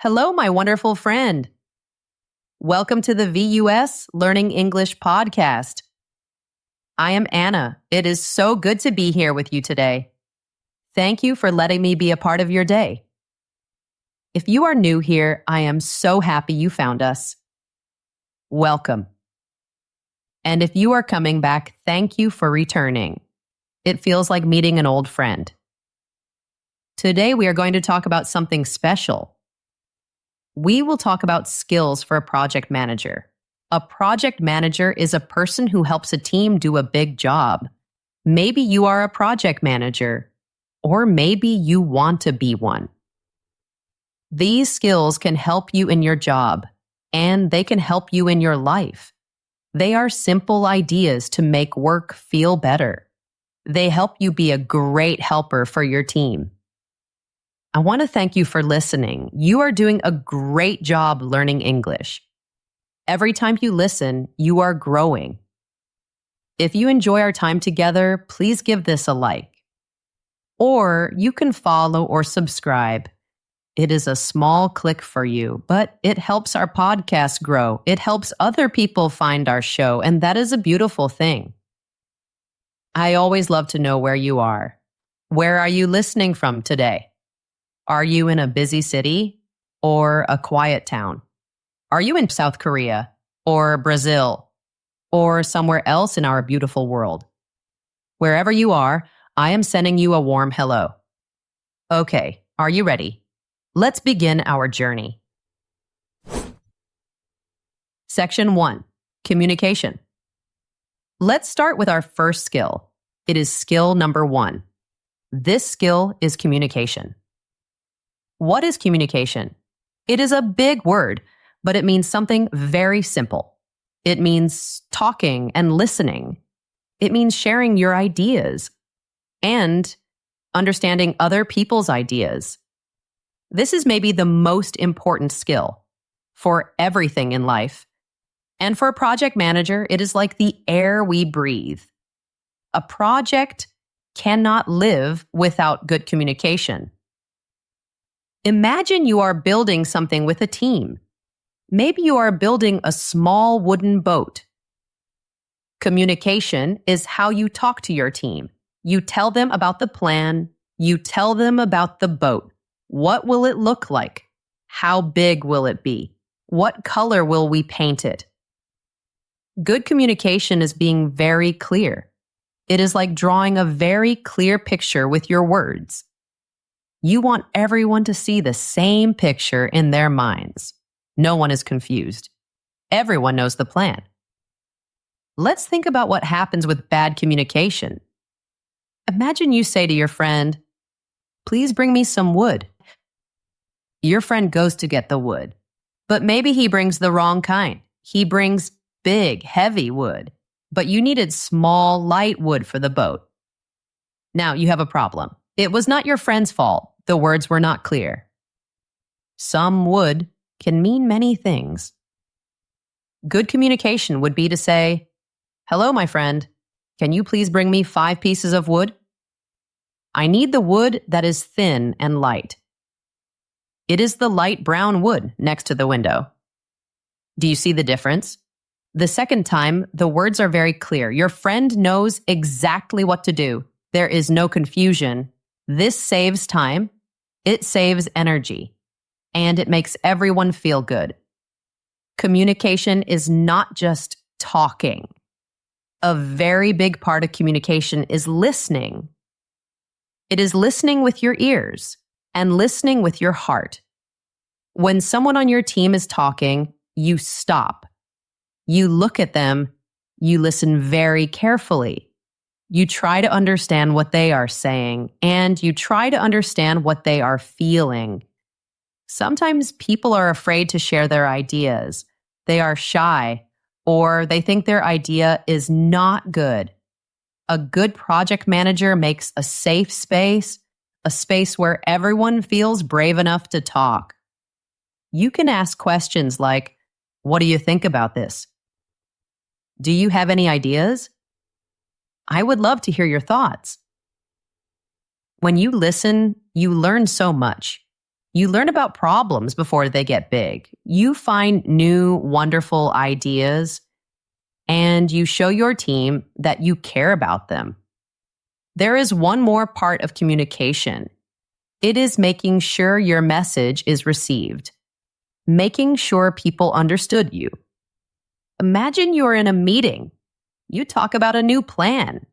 Hello, my wonderful friend. Welcome to the VUS Learning English podcast. I am Anna. It is so good to be here with you today. Thank you for letting me be a part of your day. If you are new here, I am so happy you found us. Welcome. And if you are coming back, thank you for returning. It feels like meeting an old friend. Today, we are going to talk about something special. We will talk about skills for a project manager. A project manager is a person who helps a team do a big job. Maybe you are a project manager, or maybe you want to be one. These skills can help you in your job, and they can help you in your life. They are simple ideas to make work feel better. They help you be a great helper for your team. I want to thank you for listening. You are doing a great job learning English. Every time you listen, you are growing. If you enjoy our time together, please give this a like. Or you can follow or subscribe. It is a small click for you, but it helps our podcast grow. It helps other people find our show, and that is a beautiful thing. I always love to know where you are. Where are you listening from today? Are you in a busy city or a quiet town? Are you in South Korea or Brazil or somewhere else in our beautiful world? Wherever you are, I am sending you a warm hello. Okay, are you ready? Let's begin our journey. Section 1, Communication. Let's start with our first skill. It is skill number 1. This skill is communication. What is communication? It is a big word, but it means something very simple. It means talking and listening. It means sharing your ideas and understanding other people's ideas. This is maybe the most important skill for everything in life. And for a project manager, it is like the air we breathe. A project cannot live without good communication. Imagine you are building something with a team. Maybe you are building a small wooden boat. Communication is how you talk to your team. You tell them about the plan. You tell them about the boat. What will it look like? How big will it be? What color will we paint it? Good communication is being very clear. It is like drawing a very clear picture with your words. You want everyone to see the same picture in their minds. No one is confused. Everyone knows the plan. Let's think about what happens with bad communication. Imagine you say to your friend, "Please bring me some wood." Your friend goes to get the wood, but maybe he brings the wrong kind. He brings big, heavy wood, but you needed small, light wood for the boat. Now you have a problem. It was not your friend's fault. The words were not clear. Some wood can mean many things. Good communication would be to say, "Hello, my friend. Can you please bring me 5 pieces of wood? I need the wood that is thin and light. It is the light brown wood next to the window." Do you see the difference? The second time, the words are very clear. Your friend knows exactly what to do. There is no confusion. This saves time, it saves energy, and it makes everyone feel good. Communication is not just talking. A very big part of communication is listening. It is listening with your ears and listening with your heart. When someone on your team is talking, you stop. You look at them, you listen very carefully. You try to understand what they are saying, and you try to understand what they are feeling. Sometimes people are afraid to share their ideas. They are shy, or they think their idea is not good. A good project manager makes a safe space, a space where everyone feels brave enough to talk. You can ask questions like, "What do you think about this? Do you have any ideas? I would love to hear your thoughts." When you listen, you learn so much. You learn about problems before they get big. You find new, wonderful ideas, and you show your team that you care about them. There is one more part of communication. It is making sure your message is received, making sure people understood you. Imagine you're in a meeting. You talk about a new plan.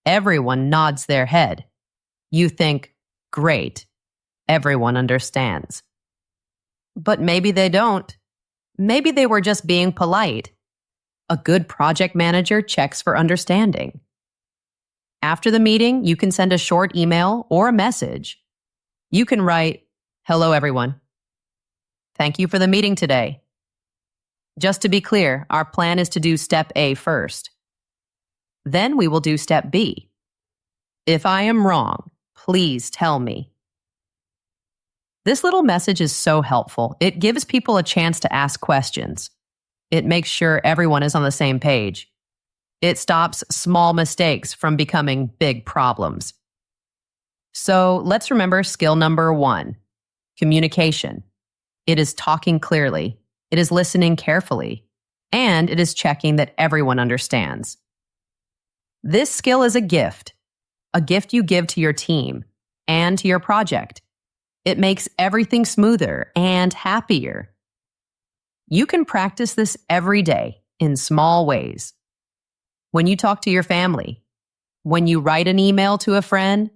Everyone nods their head. You think, great, everyone understands. But maybe they don't. Maybe they were just being polite. A good project manager checks for understanding. After the meeting, you can send a short email or a message. You can write, "Hello, everyone. Thank you for the meeting today. Just to be clear, our plan is to do step A first. Then we will do step B. If I am wrong, please tell me." This little message is so helpful. It gives people a chance to ask questions. It makes sure everyone is on the same page. It stops small mistakes from becoming big problems. So let's remember skill number 1, communication. It is talking clearly, it is listening carefully, and it is checking that everyone understands. This skill is a gift you give to your team and to your project. It makes everything smoother and happier. You can practice this every day in small ways. When you talk to your family, when you write an email to a friend,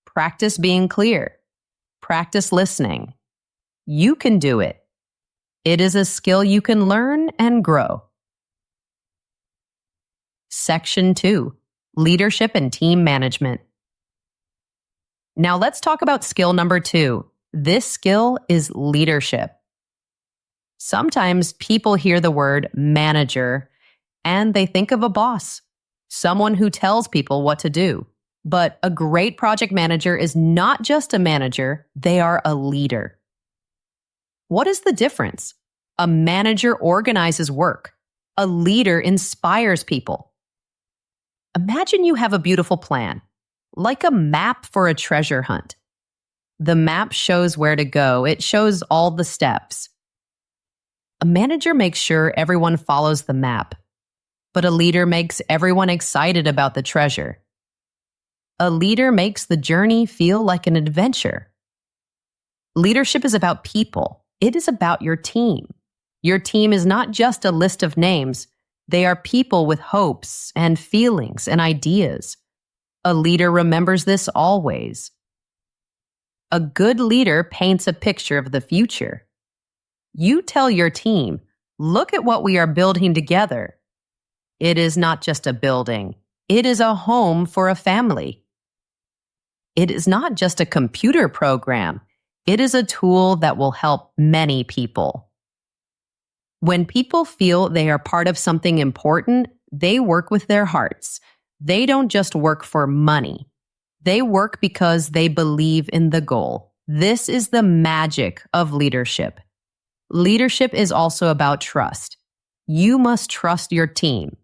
practice being clear. Practice listening. You can do it. It is a skill you can learn and grow. Section 2, Leadership and Team Management. Now let's talk about skill number 2. This skill is leadership. Sometimes people hear the word manager and they think of a boss, someone who tells people what to do. But a great project manager is not just a manager, they are a leader. What is the difference? A manager organizes work. A leader inspires people. Imagine you have a beautiful plan, like a map for a treasure hunt. The map shows where to go. It shows all the steps. A manager makes sure everyone follows the map, but a leader makes everyone excited about the treasure. A leader makes the journey feel like an adventure. Leadership is about people. It is about your team. Your team is not just a list of names. They are people with hopes and feelings and ideas. A leader remembers this always. A good leader paints a picture of the future. You tell your team, look at what we are building together. It is not just a building. It is a home for a family. It is not just a computer program. It is a tool that will help many people. When people feel they are part of something important, they work with their hearts. They don't just work for money. They work because they believe in the goal. This is the magic of leadership. Leadership is also about trust. You must trust your team,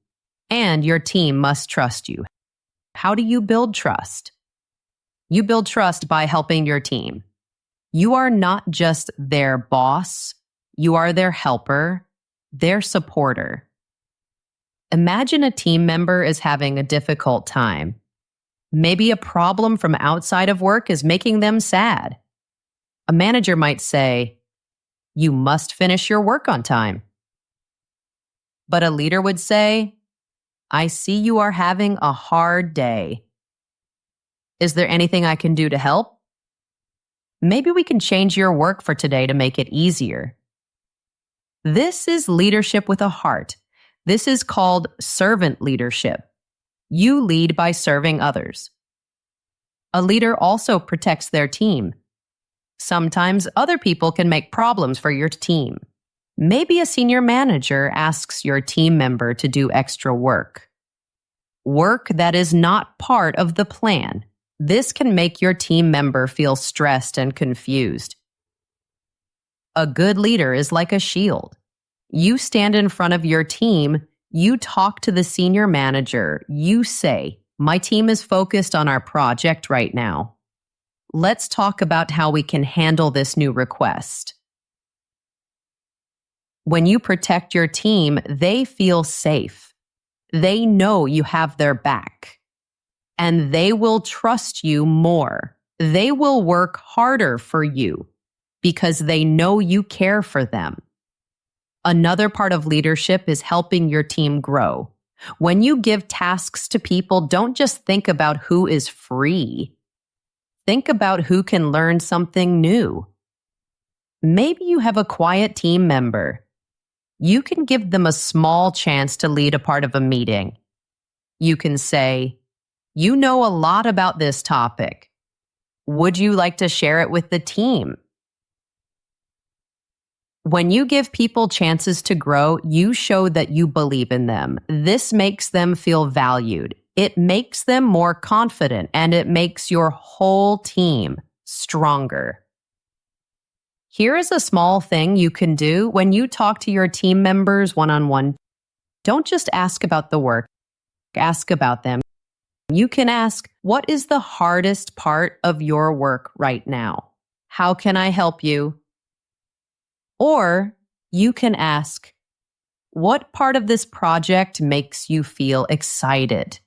and your team must trust you. How do you build trust? You build trust by helping your team. You are not just their boss, you are their helper, their supporter. Imagine a team member is having a difficult time. Maybe a problem from outside of work is making them sad. A manager might say, "You must finish your work on time." But a leader would say, "I see you are having a hard day. Is there anything I can do to help? Maybe we can change your work for today to make it easier." This is leadership with a heart. This is called servant leadership. You lead by serving others. A leader also protects their team. Sometimes other people can make problems for your team. Maybe a senior manager asks your team member to do extra work. Work that is not part of the plan. This can make your team member feel stressed and confused. A good leader is like a shield. You stand in front of your team, you talk to the senior manager, you say, "My team is focused on our project right now. let's talk about how we can handle this new request. When you protect your team, they feel safe. They know you have their back. And they will trust you more. They will work harder for you because they know you care for them. Another part of leadership is helping your team grow. When you give tasks to people, don't just think about who is free. Think about who can learn something new. Maybe you have a quiet team member. You can give them a small chance to lead a part of a meeting. You can say, "You know a lot about this topic. Would you like to share it with the team?" When you give people chances to grow, you show that you believe in them. This makes them feel valued. It makes them more confident, and it makes your whole team stronger. Here is a small thing you can do when you talk to your team members one-on-one. Don't just ask about the work. Ask about them. You can ask, "What is the hardest part of your work right now? How can I help you?" Or you can ask, "What part of this project makes you feel excited?"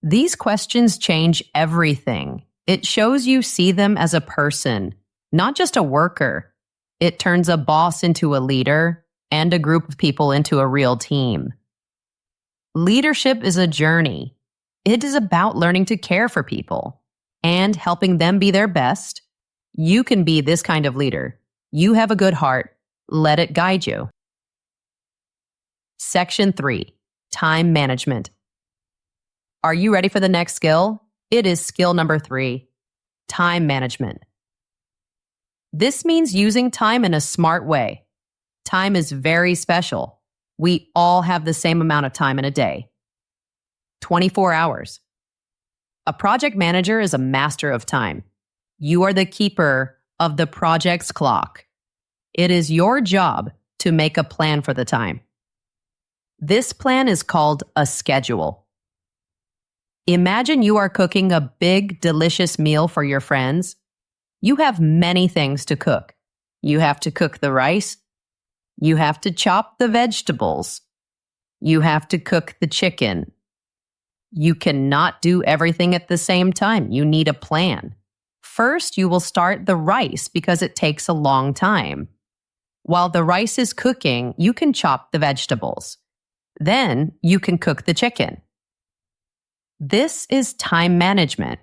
These questions change everything. It shows you see them as a person, not just a worker. It turns a boss into a leader and a group of people into a real team. Leadership is a journey. It is about learning to care for people and helping them be their best. You can be this kind of leader. You have a good heart. Let it guide you. Section 3, time management. Are you ready for the next skill? It is skill number 3, time management. This means using time in a smart way. Time is very special. We all have the same amount of time in a day. 24 hours. A project manager is a master of time. You are the keeper of the project's clock. It is your job to make a plan for the time. This plan is called a schedule. Imagine you are cooking a big, delicious meal for your friends. You have many things to cook. You have to cook the rice. You have to chop the vegetables. You have to cook the chicken. You cannot do everything at the same time. You need a plan. First, you will start the rice because it takes a long time. While the rice is cooking, you can chop the vegetables. Then you can cook the chicken. This is time management.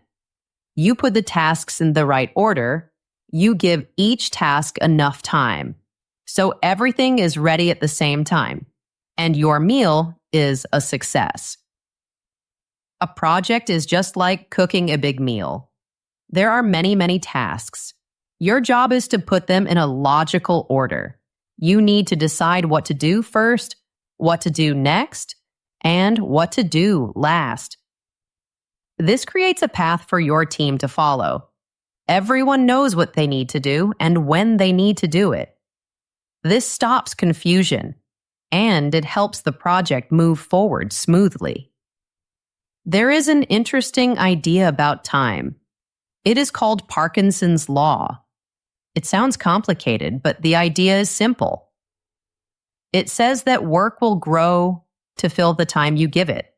You put the tasks in the right order. You give each task enough time. So everything is ready at the same time. And your meal is a success. A project is just like cooking a big meal. There are many, many tasks. Your job is to put them in a logical order. You need to decide what to do first, what to do next, and what to do last. This creates a path for your team to follow. Everyone knows what they need to do and when they need to do it. This stops confusion, and it helps the project move forward smoothly. There is an interesting idea about time. It is called Parkinson's Law. It sounds complicated, but the idea is simple. It says that work will grow to fill the time you give it.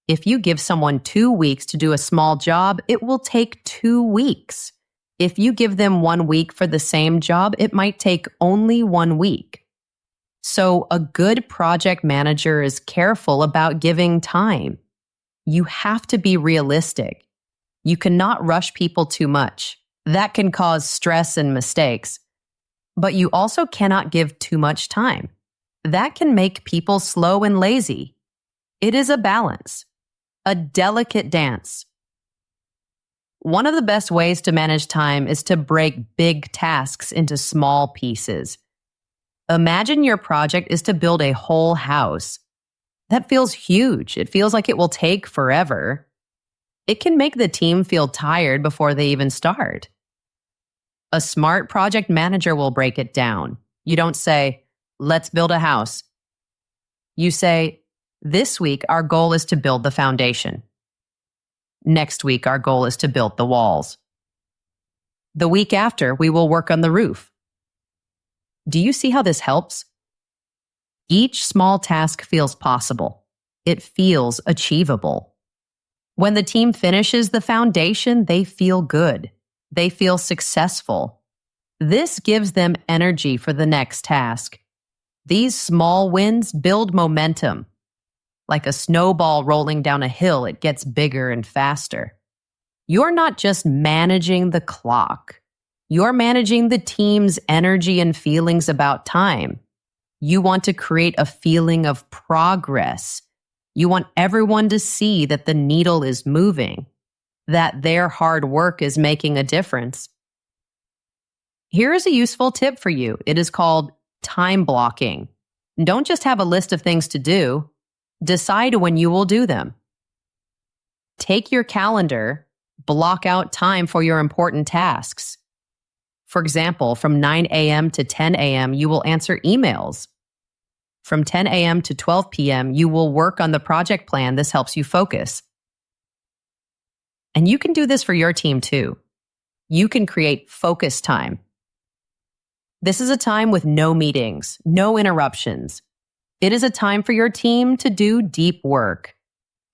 If you give someone 2 weeks to do a small job, it will take 2 weeks. If you give them 1 week for the same job, it might take only 1 week. So a good project manager is careful about giving time. You have to be realistic. You cannot rush people too much. That can cause stress and mistakes. But you also cannot give too much time. That can make people slow and lazy. It is a balance, a delicate dance. One of the best ways to manage time is to break big tasks into small pieces. Imagine your project is to build a whole house. That feels huge. It feels like it will take forever. It can make the team feel tired before they even start. A smart project manager will break it down. You don't say, "Let's build a house." You say, "This week, our goal is to build the foundation." Next week, our goal is to build the walls. The week after, we will work on the roof. Do you see how this helps? Each small task feels possible. It feels achievable. When the team finishes the foundation, they feel good. They feel successful. This gives them energy for the next task. These small wins build momentum. Like a snowball rolling down a hill, it gets bigger and faster. You're not just managing the clock. You're managing the team's energy and feelings about time. You want to create a feeling of progress. You want everyone to see that the needle is moving, that their hard work is making a difference. Here is a useful tip for you. It is called time blocking. Don't just have a list of things to do. Decide when you will do them. Take your calendar, block out time for your important tasks. For example, from 9 a.m. to 10 a.m., you will answer emails. From 10 a.m. to 12 p.m., you will work on the project plan. This helps you focus. And you can do this for your team too. You can create focus time. This is a time with no meetings, no interruptions. It is a time for your team to do deep work,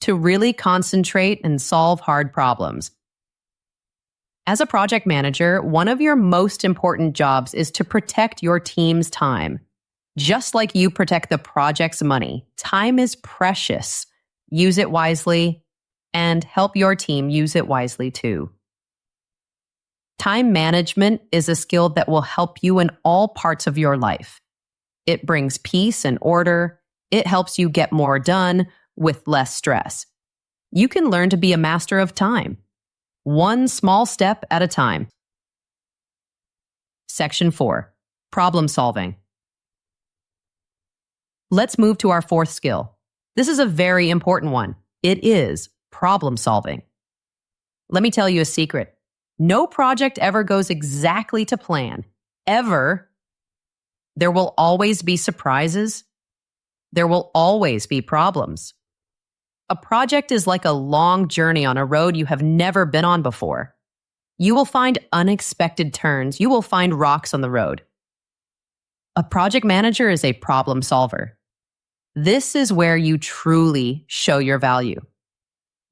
to really concentrate and solve hard problems. As a project manager, one of your most important jobs is to protect your team's time. Just like you protect the project's money, time is precious. Use it wisely and help your team use it wisely too. Time management is a skill that will help you in all parts of your life. It brings peace and order. It helps you get more done with less stress. You can learn to be a master of time, one small step at a time. Section 4, problem solving. Let's move to our fourth skill. This is a very important one. It is problem solving. Let me tell you a secret. No project ever goes exactly to plan. Ever. There will always be surprises. There will always be problems. A project is like a long journey on a road you have never been on before. You will find unexpected turns. You will find rocks on the road. A project manager is a problem solver. This is where you truly show your value.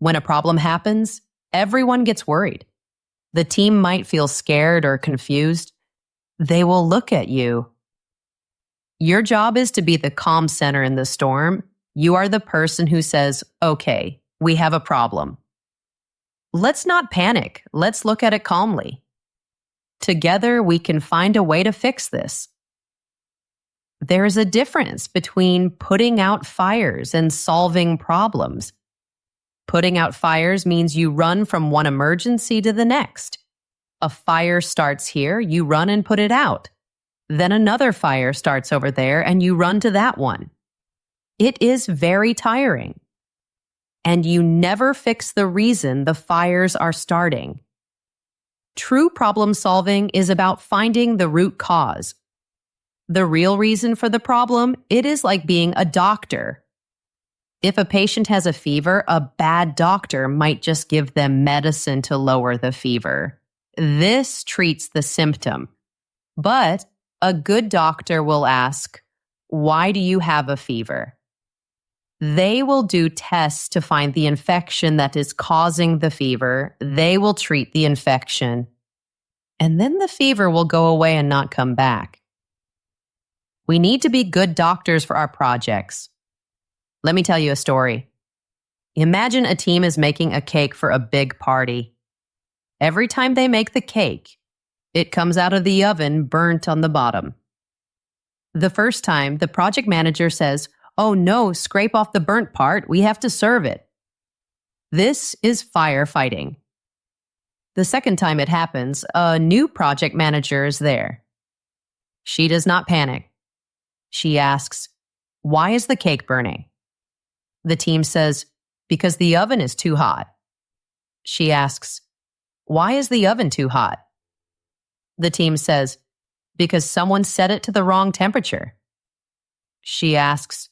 When a problem happens, everyone gets worried. The team might feel scared or confused. They will look at you. Your job is to be the calm center in the storm. You are the person who says, okay, we have a problem. Let's not panic. Let's look at it calmly. Together, we can find a way to fix this. There is a difference between putting out fires and solving problems. Putting out fires means you run from one emergency to the next. A fire starts here, you run and put it out. Then another fire starts over there and you run to that one. It is very tiring. And you never fix the reason the fires are starting. True problem solving is about finding the root cause. The real reason for the problem, it is like being a doctor. If a patient has a fever, a bad doctor might just give them medicine to lower the fever. This treats the symptom. But a good doctor will ask, why do you have a fever? They will do tests to find the infection that is causing the fever. They will treat the infection. And then the fever will go away and not come back. We need to be good doctors for our projects. Let me tell you a story. Imagine a team is making a cake for a big party. Every time they make the cake, it comes out of the oven burnt on the bottom. The first time, the project manager says, "Oh no, scrape off the burnt part. We have to serve it." This is firefighting. The second time it happens, a new project manager is there. She does not panic. She asks, "Why is the cake burning?" The team says, "Because the oven is too hot." She asks, "Why is the oven too hot?" The team says, "Because someone set it to the wrong temperature." She asks,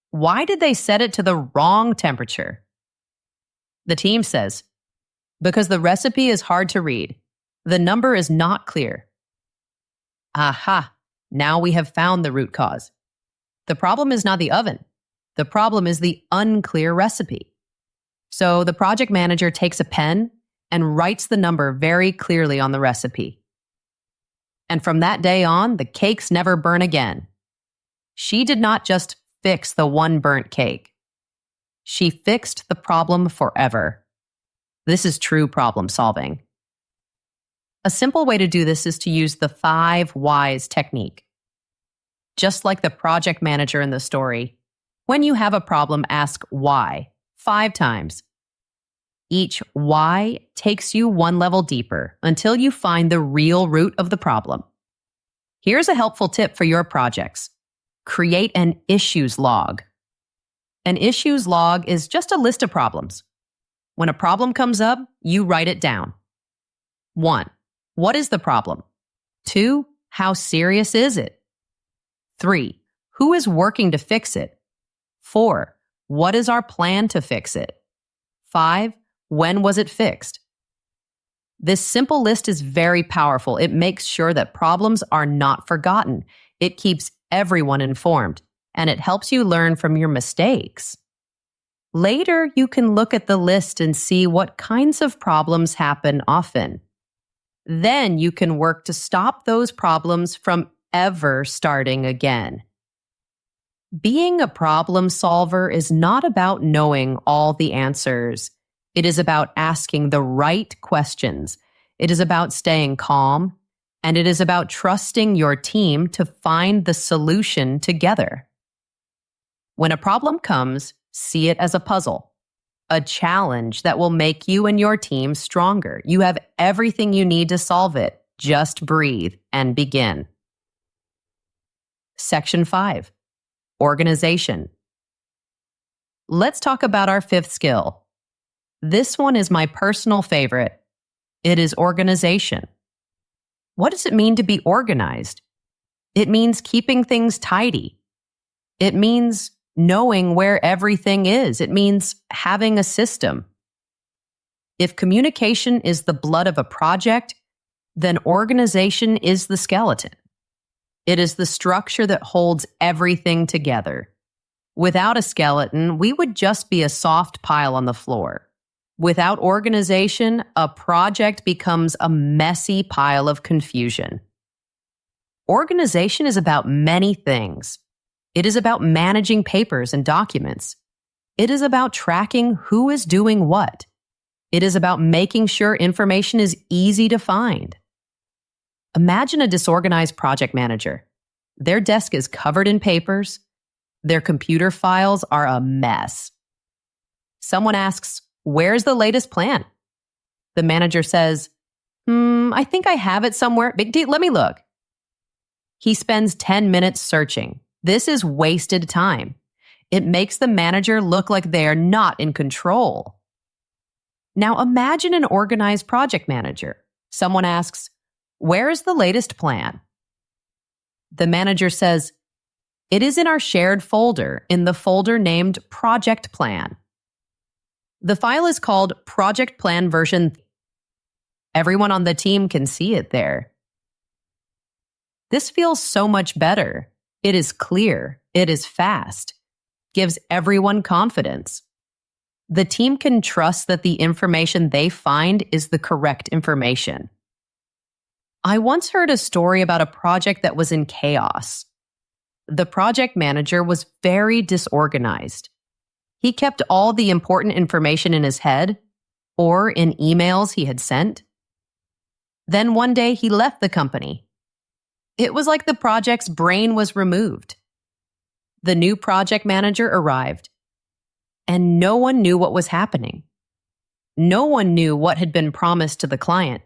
"Why did they set it to the wrong temperature?" The team says, Because the recipe is hard to read. The number is not clear. Aha! Now we have found the root cause. The problem is not the oven. The problem is the unclear recipe. So the project manager takes a pen and writes the number very clearly on the recipe. And from that day on, the cakes never burn again. She did not just fix the one burnt cake. She fixed the problem forever. This is true problem solving. A simple way to do this is to use the 5 whys technique. Just like the project manager in the story, when you have a problem, ask why 5 times. Each why takes you one level deeper until you find the real root of the problem. Here's a helpful tip for your projects. Create an issues log. An issues log is just a list of problems. When a problem comes up, you write it down. 1. What is the problem? 2. How serious is it? 3. Who is working to fix it? 4. What is our plan to fix it? 5. When was it fixed? This simple list is very powerful. It makes sure that problems are not forgotten. It keeps everyone informed, and it helps you learn from your mistakes. Later, you can look at the list and see what kinds of problems happen often. Then you can work to stop those problems from ever starting again. Being a problem solver is not about knowing all the answers. It is about asking the right questions. It is about staying calm, and it is about trusting your team to find the solution together. When a problem comes, see it as a puzzle, a challenge that will make you and your team stronger. You have everything you need to solve it. Just breathe and begin. Section 5. Organization. Let's talk about our 5th skill. This one is my personal favorite. It is organization. What does it mean to be organized? It means keeping things tidy. It means knowing where everything is. It means having a system. If communication is the blood of a project, then organization is the skeleton. It is the structure that holds everything together. Without a skeleton, we would just be a soft pile on the floor. Without organization, a project becomes a messy pile of confusion. Organization is about many things. It is about managing papers and documents. It is about tracking who is doing what. It is about making sure information is easy to find. Imagine a disorganized project manager. Their desk is covered in papers. Their computer files are a mess. Someone asks, "Where's the latest plan?" The manager says, I think I have it somewhere. Big deal, let me look. He spends 10 minutes searching. This is wasted time. It makes the manager look like they are not in control. Now imagine an organized project manager. Someone asks, "Where is the latest plan?" The manager says, "It is in our shared folder, in the folder named Project Plan." The file is called Project Plan version. Everyone on the team can see it there. This feels so much better. It is clear. It is fast. Gives everyone confidence. The team can trust that the information they find is the correct information. I once heard a story about a project that was in chaos. The project manager was very disorganized. He kept all the important information in his head or in emails he had sent. Then one day he left the company. It was like the project's brain was removed. The new project manager arrived, and no one knew what was happening. No one knew what had been promised to the client.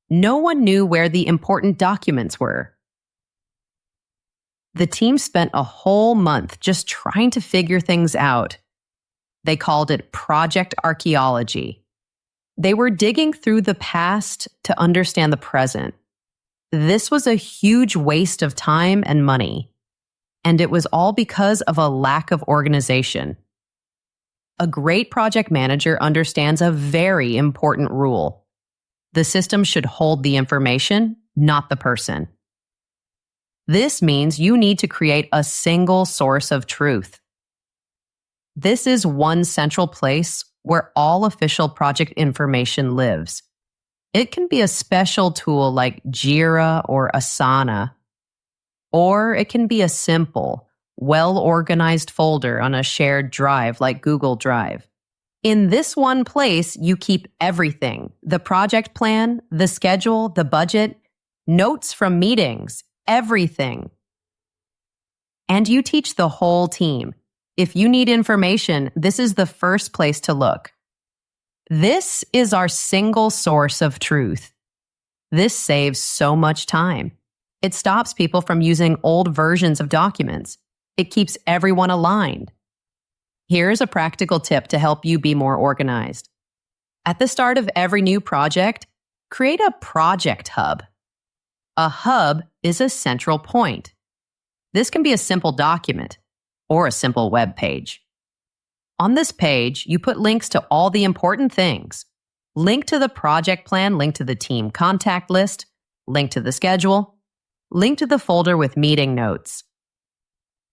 No one knew where the important documents were. The team spent a whole month just trying to figure things out. They called it project archaeology. They were digging through the past to understand the present. This was a huge waste of time and money, and it was all because of a lack of organization. A great project manager understands a very important rule. The system should hold the information, not the person. This means you need to create a single source of truth. This is one central place where all official project information lives. It can be a special tool like Jira or Asana, or it can be a simple, well-organized folder on a shared drive like Google Drive. In this one place, you keep everything: the project plan, the schedule, the budget, notes from meetings, everything. And you teach the whole team. If you need information, this is the first place to look. This is our single source of truth. This saves so much time. It stops people from using old versions of documents. It keeps everyone aligned. Here's a practical tip to help you be more organized. At the start of every new project, create a project hub. A hub is a central point. This can be a simple document or a simple web page. On this page, you put links to all the important things. Link to the project plan, link to the team contact list, link to the schedule, link to the folder with meeting notes.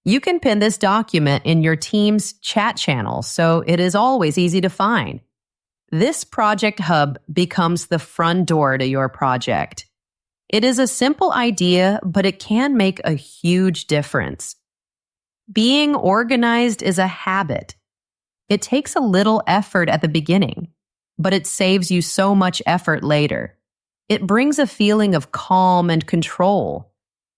You can pin this document in your team's chat channel so it is always easy to find. This project hub becomes the front door to your project. It is a simple idea, but it can make a huge difference. Being organized is a habit. It takes a little effort at the beginning, but it saves you so much effort later. It brings a feeling of calm and control.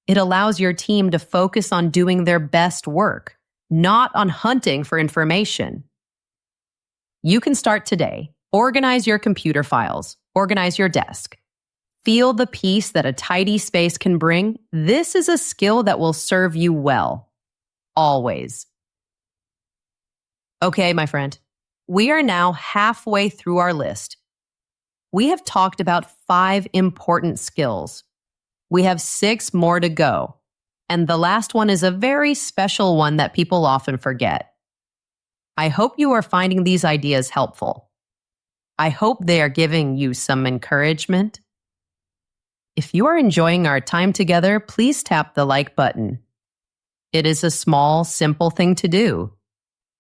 It allows your team to focus on doing their best work, not on hunting for information. You can start today. Organize your computer files. Organize your desk. Feel the peace that a tidy space can bring. This is a skill that will serve you well. Always. Okay, my friend. We are now halfway through our list. We have talked about 5 important skills. We have 6 more to go, and the last one is a very special one that people often forget. I hope you are finding these ideas helpful. I hope they are giving you some encouragement. If you are enjoying our time together, please tap the like button. It is a small, simple thing to do,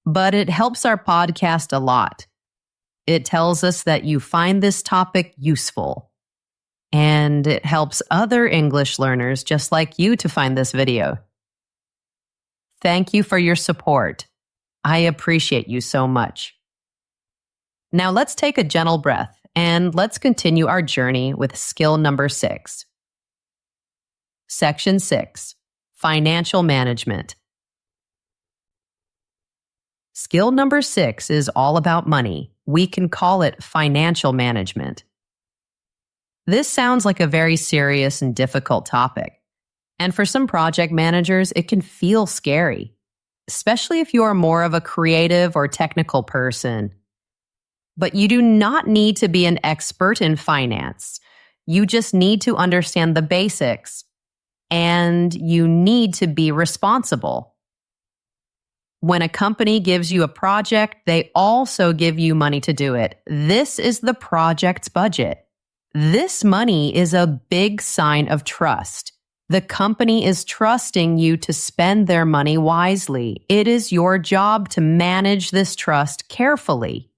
but it helps our podcast a lot. It tells us that you find this topic useful. And it helps other English learners just like you to find this video. Thank you for your support. I appreciate you so much. Now let's take a gentle breath and let's continue our journey with skill number 6. Section 6, Financial Management. Skill number 6 is all about money. We can call it financial management. This sounds like a very serious and difficult topic. And for some project managers, it can feel scary, especially if you are more of a creative or technical person. But you do not need to be an expert in finance. You just need to understand the basics, and you need to be responsible. When a company gives you a project, they also give you money to do it. This is the project's budget. This money is a big sign of trust. The company is trusting you to spend their money wisely. It is your job to manage this trust carefully.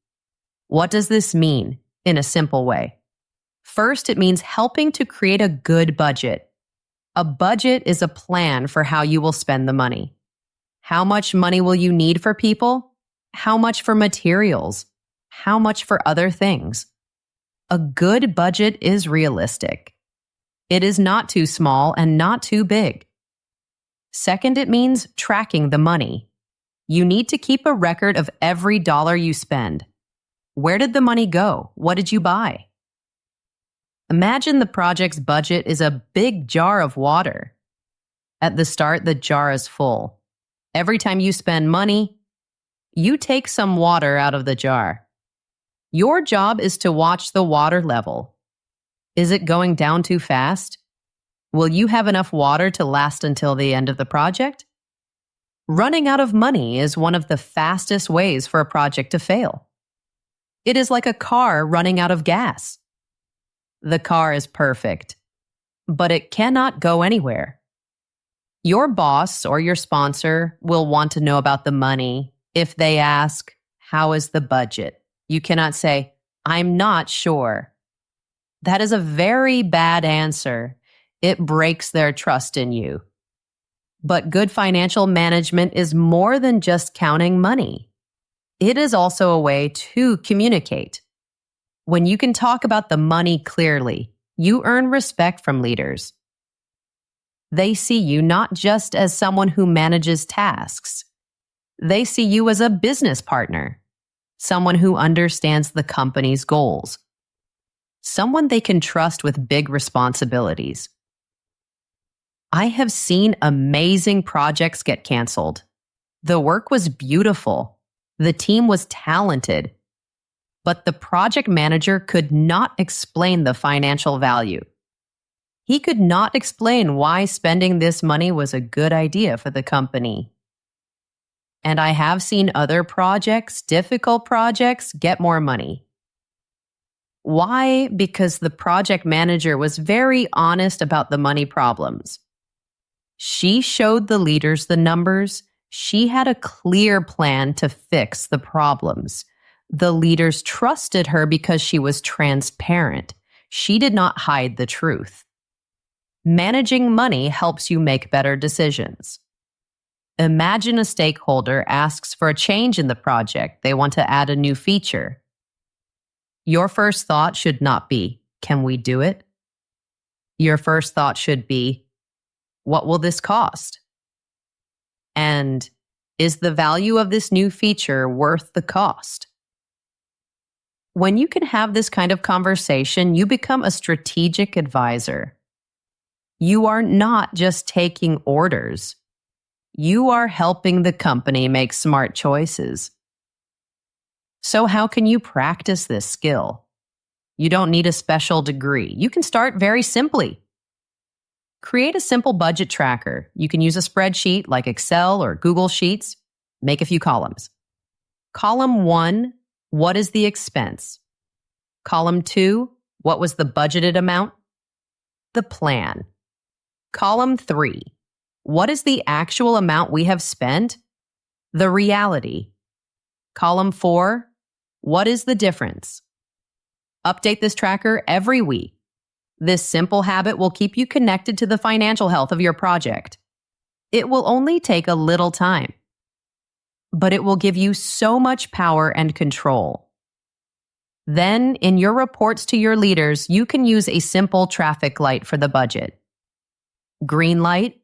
What does this mean in a simple way? First, it means helping to create a good budget. A budget is a plan for how you will spend the money. How much money will you need for people? How much for materials? How much for other things? A good budget is realistic. It is not too small and not too big. Second, it means tracking the money. You need to keep a record of every dollar you spend. Where did the money go? What did you buy? Imagine the project's budget is a big jar of water. At the start, the jar is full. Every time you spend money, you take some water out of the jar. Your job is to watch the water level. Is it going down too fast? Will you have enough water to last until the end of the project? Running out of money is one of the fastest ways for a project to fail. It is like a car running out of gas. The car is perfect, but it cannot go anywhere. Your boss or your sponsor will want to know about the money if they ask, "How is the budget?" You cannot say, "I'm not sure." That is a very bad answer. It breaks their trust in you. But good financial management is more than just counting money. It is also a way to communicate. When you can talk about the money clearly, you earn respect from leaders. They see you not just as someone who manages tasks. They see you as a business partner, someone who understands the company's goals, someone they can trust with big responsibilities. I have seen amazing projects get canceled. The work was beautiful. The team was talented. But the project manager could not explain the financial value. He could not explain why spending this money was a good idea for the company. And I have seen other projects, difficult projects, get more money. Why? Because the project manager was very honest about the money problems. She showed the leaders the numbers. She had a clear plan to fix the problems. The leaders trusted her because she was transparent. She did not hide the truth. Managing money helps you make better decisions. Imagine a stakeholder asks for a change in the project. They want to add a new feature. Your first thought should not be, "Can we do it?" Your first thought should be, "What will this cost?" And is the value of this new feature worth the cost? When you can have this kind of conversation, you become a strategic advisor. You are not just taking orders. You are helping the company make smart choices. So how can you practice this skill? You don't need a special degree. You can start very simply. Create a simple budget tracker. You can use a spreadsheet like Excel or Google Sheets. Make a few columns. Column 1, what is the expense? Column 2, what was the budgeted amount? The plan. Column 3, what is the actual amount we have spent? The reality. Column 4, what is the difference? Update this tracker every week. This simple habit will keep you connected to the financial health of your project. It will only take a little time, but it will give you so much power and control. Then, in your reports to your leaders, you can use a simple traffic light for the budget. Green light,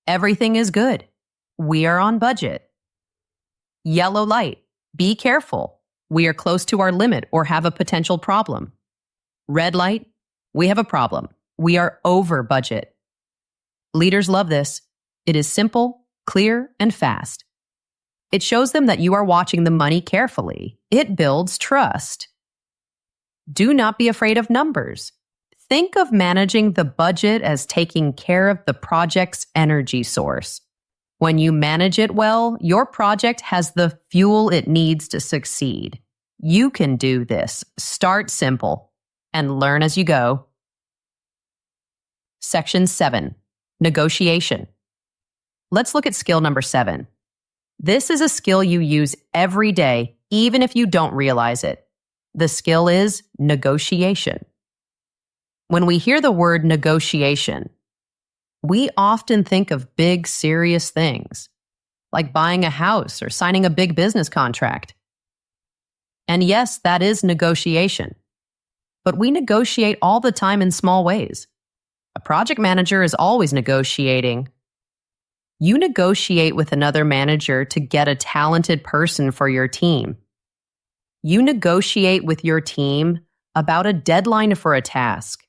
everything is good. We are on budget. Yellow light, be careful. We are close to our limit or have a potential problem. Red light, we have a problem. We are over budget. Leaders love this. It is simple, clear, and fast. It shows them that you are watching the money carefully. It builds trust. Do not be afraid of numbers. Think of managing the budget as taking care of the project's energy source. When you manage it well, your project has the fuel it needs to succeed. You can do this. Start simple and learn as you go. Section 7, negotiation. Let's look at skill number 7. This is a skill you use every day, even if you don't realize it. The skill is negotiation. When we hear the word negotiation, we often think of big, serious things, like buying a house or signing a big business contract. And yes, that is negotiation. But we negotiate all the time in small ways. A project manager is always negotiating. You negotiate with another manager to get a talented person for your team. You negotiate with your team about a deadline for a task.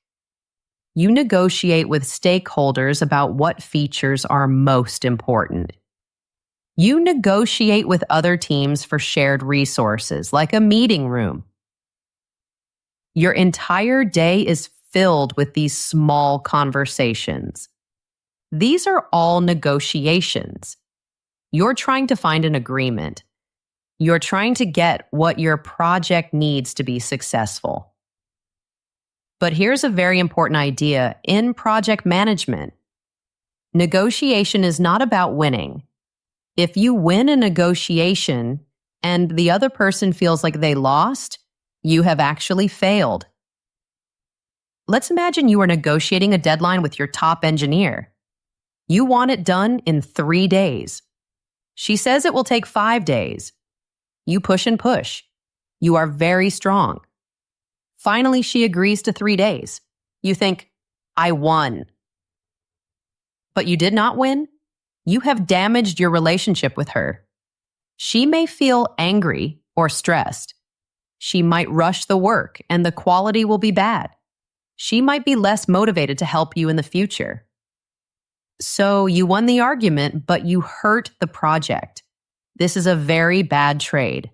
You negotiate with stakeholders about what features are most important. You negotiate with other teams for shared resources, like a meeting room. Your entire day is filled with these small conversations. These are all negotiations. You're trying to find an agreement. You're trying to get what your project needs to be successful. But here's a very important idea in project management. Negotiation is not about winning. If you win a negotiation and the other person feels like they lost, you have actually failed. Let's imagine you are negotiating a deadline with your top engineer. You want it done in 3 days. She says it will take 5 days. You push and push. You are very strong. Finally, she agrees to 3 days. You think, I won. But you did not win. You have damaged your relationship with her. She may feel angry or stressed. She might rush the work and the quality will be bad. She might be less motivated to help you in the future. So you won the argument, but you hurt the project. This is a very bad trade.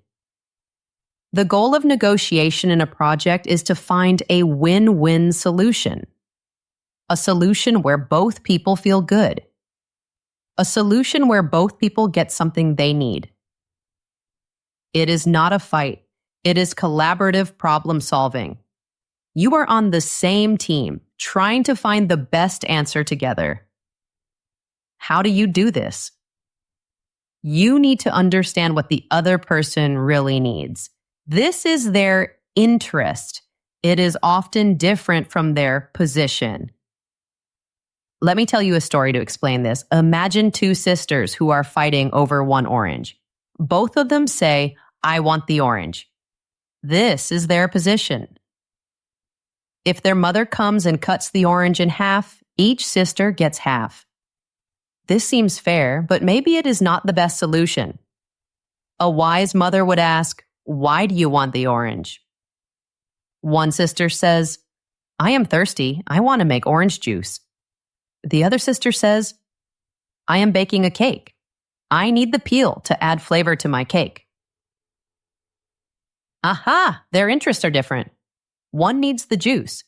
The goal of negotiation in a project is to find a win-win solution. A solution where both people feel good. A solution where both people get something they need. It is not a fight. It is collaborative problem solving. You are on the same team, trying to find the best answer together. How do you do this? You need to understand what the other person really needs. This is their interest. It is often different from their position. Let me tell you a story to explain this. Imagine 2 sisters who are fighting over one orange. Both of them say, I want the orange. This is their position. If their mother comes and cuts the orange in half, each sister gets half. This seems fair, but maybe it is not the best solution. A wise mother would ask, why do you want the orange? One sister says, I am thirsty. I want to make orange juice. The other sister says, I am baking a cake. I need the peel to add flavor to my cake. Aha, their interests are different. One needs the juice.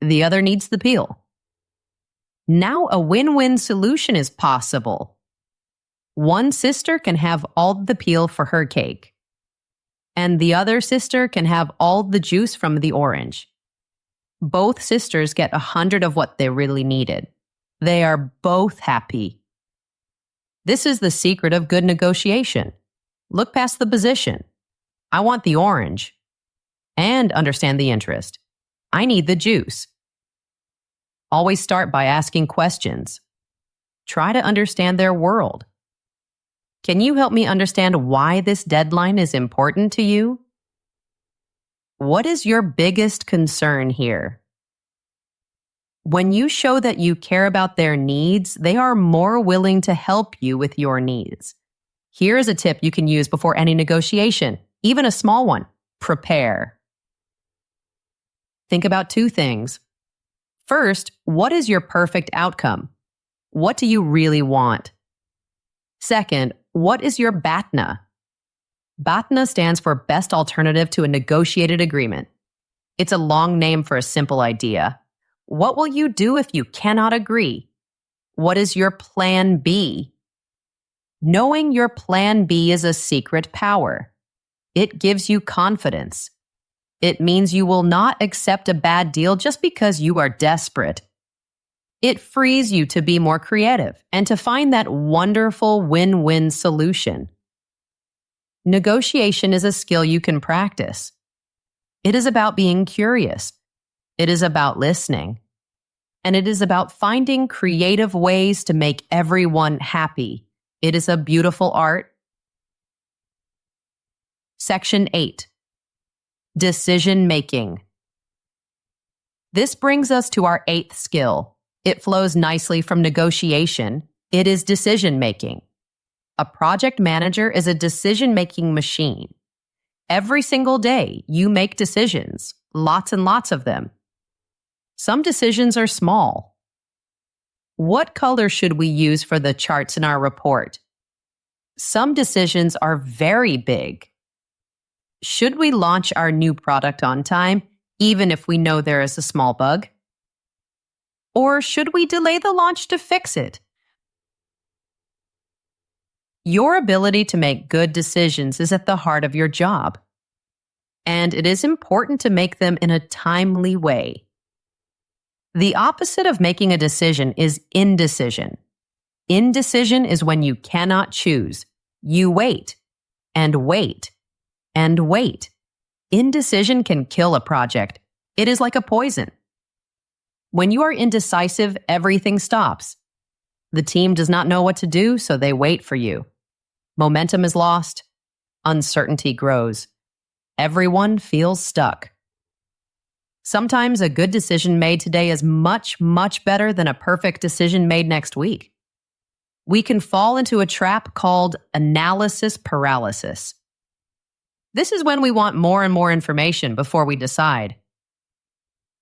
The other needs the peel. Now a win-win solution is possible. One sister can have all the peel for her cake, and the other sister can have all the juice from the orange. Both sisters get 100 of what they really needed. They are both happy. This is the secret of good negotiation. Look past the position. I want the orange. And understand the interest. I need the juice. Always start by asking questions. Try to understand their world. Can you help me understand why this deadline is important to you? What is your biggest concern here? When you show that you care about their needs, they are more willing to help you with your needs. Here is a tip you can use before any negotiation, even a small one. Prepare. Think about 2 things. First, what is your perfect outcome? What do you really want? Second, what is your BATNA? BATNA stands for Best Alternative to a Negotiated Agreement. It's a long name for a simple idea. What will you do if you cannot agree? What is your plan B? Knowing your plan B is a secret power. It gives you confidence. It means you will not accept a bad deal just because you are desperate. It frees you to be more creative and to find that wonderful win-win solution. Negotiation is a skill you can practice. It is about being curious. It is about listening. And it is about finding creative ways to make everyone happy. It is a beautiful art. Section 8. Decision making. This brings us to our 8th skill. It flows nicely from negotiation. It is decision making. A project manager is a decision-making machine. Every single day, you make decisions, lots and lots of them. Some decisions are small. What color should we use for the charts in our report? Some decisions are very big. Should we launch our new product on time, even if we know there is a small bug? Or should we delay the launch to fix it? Your ability to make good decisions is at the heart of your job, and it is important to make them in a timely way. The opposite of making a decision is indecision. Indecision is when you cannot choose. You wait, and wait, and wait. Indecision can kill a project. It is like a poison. When you are indecisive, everything stops. The team does not know what to do, so they wait for you. Momentum is lost. Uncertainty grows. Everyone feels stuck. Sometimes a good decision made today is much, much better than a perfect decision made next week. We can fall into a trap called analysis paralysis. This is when we want more and more information before we decide.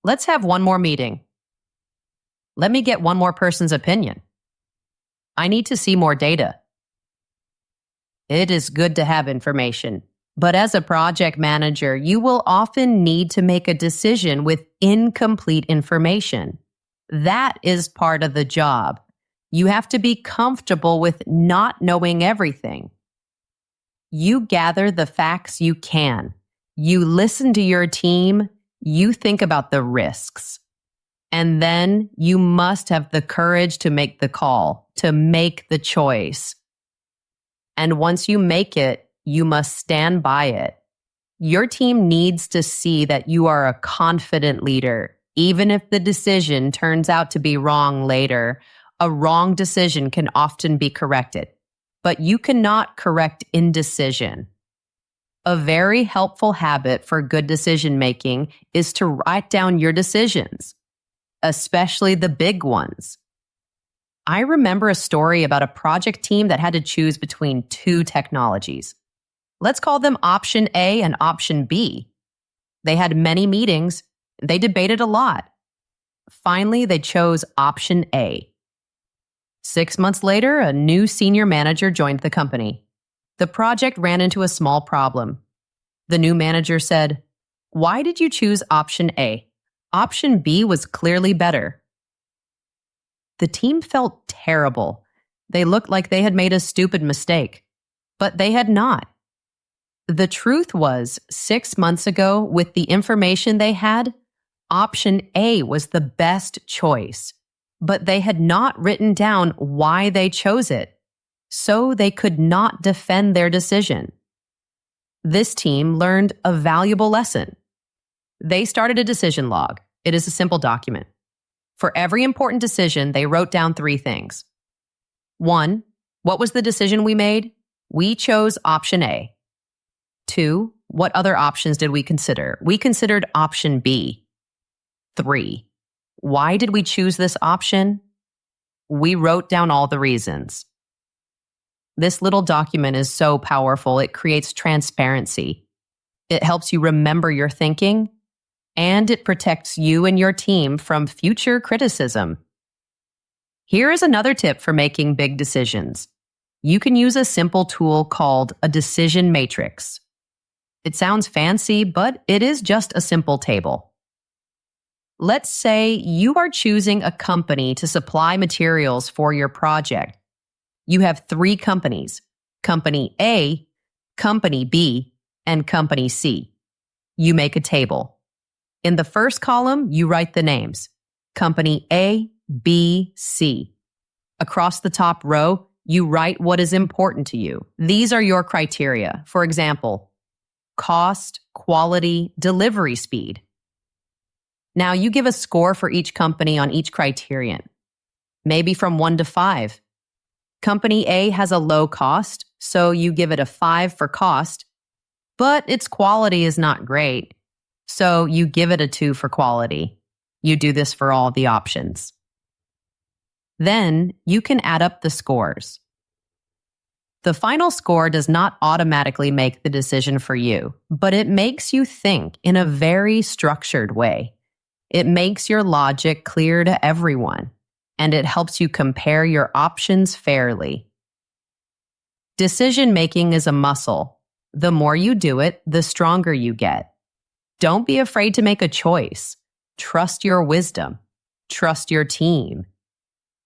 Let's have one more meeting. Let me get one more person's opinion. I need to see more data. It is good to have information, but as a project manager, you will often need to make a decision with incomplete information. That is part of the job. You have to be comfortable with not knowing everything. You gather the facts you can. You listen to your team. You think about the risks. And then you must have the courage to make the call, to make the choice. And once you make it, you must stand by it. Your team needs to see that you are a confident leader, even if the decision turns out to be wrong later. A wrong decision can often be corrected, but you cannot correct indecision. A very helpful habit for good decision-making is to write down your decisions, especially the big ones. I remember a story about a project team that had to choose between two technologies. Let's call them option A and option B. They had many meetings. They debated a lot. Finally, they chose option A. 6 months later, a new senior manager joined the company. The project ran into a small problem. The new manager said, "Why did you choose option A? Option B was clearly better." The team felt terrible. They looked like they had made a stupid mistake, but they had not. The truth was, 6 months ago, with the information they had, option A was the best choice, but they had not written down why they chose it, so they could not defend their decision. This team learned a valuable lesson. They started a decision log. It is a simple document. For every important decision, they wrote down 3 things. 1, what was the decision we made? We chose option A. 2, what other options did we consider? We considered option B. 3, why did we choose this option? We wrote down all the reasons. This little document is so powerful, it creates transparency. It helps you remember your thinking, and it protects you and your team from future criticism. Here is another tip for making big decisions. You can use a simple tool called a decision matrix. It sounds fancy, but it is just a simple table. Let's say you are choosing a company to supply materials for your project. You have 3 companies, Company A, Company B, and Company C. You make a table. In the first column, you write the names, Company A, B, C. Across the top row, you write what is important to you. These are your criteria. For example, cost, quality, delivery speed. Now you give a score for each company on each criterion, maybe from 1 to 5. Company A has a low cost, so you give it a 5 for cost, but its quality is not great, so you give it a 2 for quality. You do this for all the options. Then you can add up the scores. The final score does not automatically make the decision for you, but it makes you think in a very structured way. It makes your logic clear to everyone, and it helps you compare your options fairly. Decision-making is a muscle. The more you do it, the stronger you get. Don't be afraid to make a choice. Trust your wisdom. Trust your team.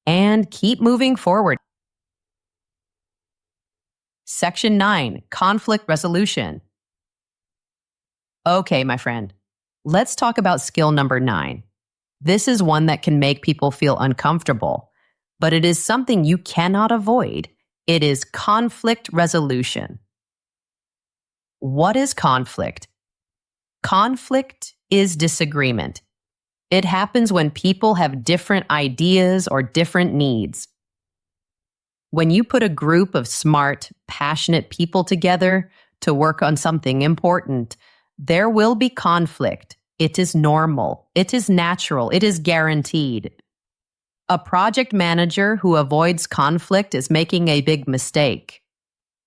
And keep moving forward. Section 9, conflict resolution. Okay, my friend, let's talk about skill number 9. This is one that can make people feel uncomfortable, but it is something you cannot avoid. It is conflict resolution. What is conflict? Conflict is disagreement. It happens when people have different ideas or different needs. When you put a group of smart, passionate people together to work on something important, there will be conflict. It is normal. It is natural. It is guaranteed. A project manager who avoids conflict is making a big mistake.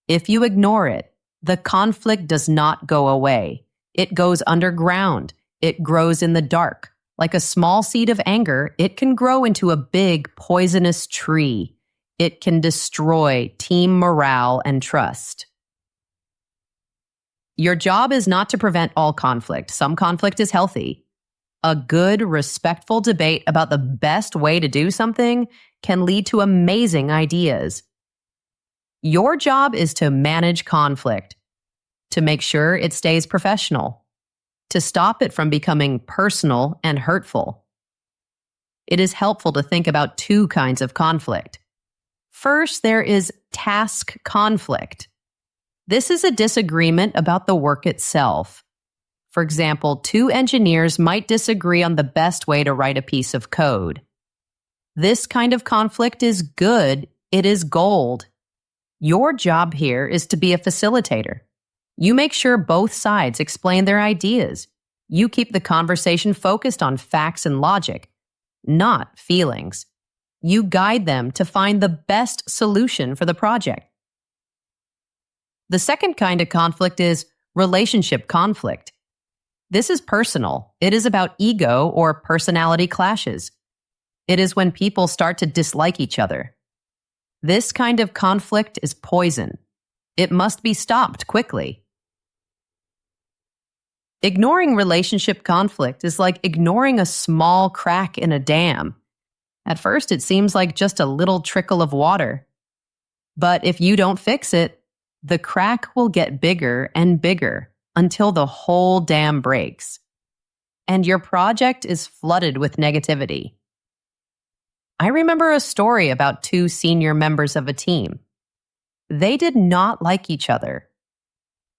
If you ignore it, the conflict does not go away. It goes underground. It grows in the dark. Like a small seed of anger, it can grow into a big, poisonous tree. It can destroy team morale and trust. Your job is not to prevent all conflict. Some conflict is healthy. A good, respectful debate about the best way to do something can lead to amazing ideas. Your job is to manage conflict, to make sure it stays professional, to stop it from becoming personal and hurtful. It is helpful to think about 2 kinds of conflict. First, there is task conflict. This is a disagreement about the work itself. For example, 2 engineers might disagree on the best way to write a piece of code. This kind of conflict is good. It is gold. Your job here is to be a facilitator. You make sure both sides explain their ideas. You keep the conversation focused on facts and logic, not feelings. You guide them to find the best solution for the project. The second kind of conflict is relationship conflict. This is personal. It is about ego or personality clashes. It is when people start to dislike each other. This kind of conflict is poison. It must be stopped quickly. Ignoring relationship conflict is like ignoring a small crack in a dam. At first, it seems like just a little trickle of water. But if you don't fix it, the crack will get bigger and bigger until the whole dam breaks. And your project is flooded with negativity. I remember a story about 2 senior members of a team. They did not like each other.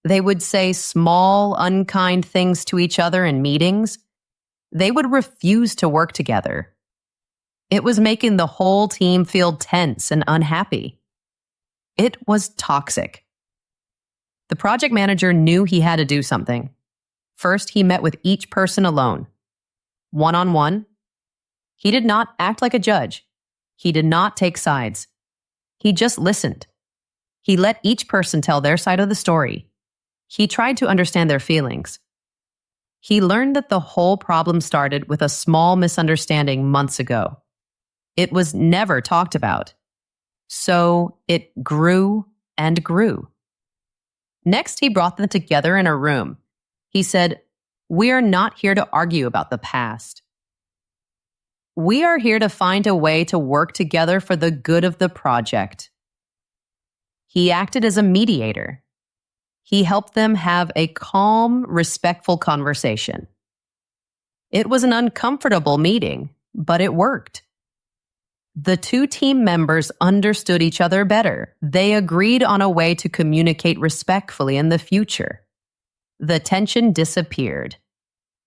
They would say small, unkind things to each other in meetings. They would refuse to work together. It was making the whole team feel tense and unhappy. It was toxic. The project manager knew he had to do something. First, he met with each person alone, one-on-one. He did not act like a judge. He did not take sides. He just listened. He let each person tell their side of the story. He tried to understand their feelings. He learned that the whole problem started with a small misunderstanding months ago. It was never talked about. So it grew and grew. Next, he brought them together in a room. He said, "We are not here to argue about the past. We are here to find a way to work together for the good of the project." He acted as a mediator. He helped them have a calm, respectful conversation. It was an uncomfortable meeting, but it worked. The 2 team members understood each other better. They agreed on a way to communicate respectfully in the future. The tension disappeared.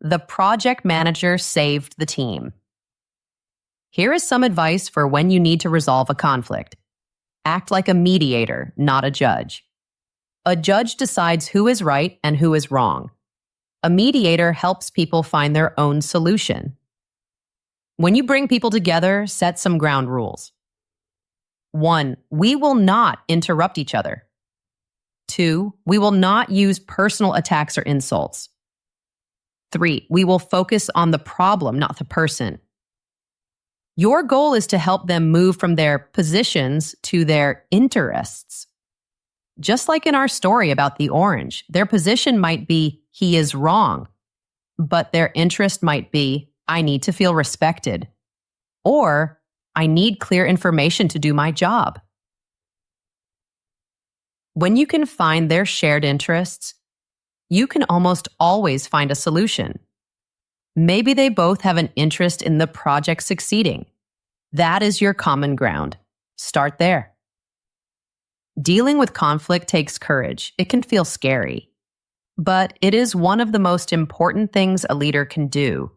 The project manager saved the team. Here is some advice for when you need to resolve a conflict. Act like a mediator, not a judge. A judge decides who is right and who is wrong. A mediator helps people find their own solution. When you bring people together, set some ground rules. 1, we will not interrupt each other. 2, we will not use personal attacks or insults. 3, we will focus on the problem, not the person. Your goal is to help them move from their positions to their interests. Just like in our story about the orange, their position might be, he is wrong, but their interest might be, I need to feel respected, or I need clear information to do my job. When you can find their shared interests, you can almost always find a solution. Maybe they both have an interest in the project succeeding. That is your common ground. Start there. Dealing with conflict takes courage. It can feel scary, but it is one of the most important things a leader can do.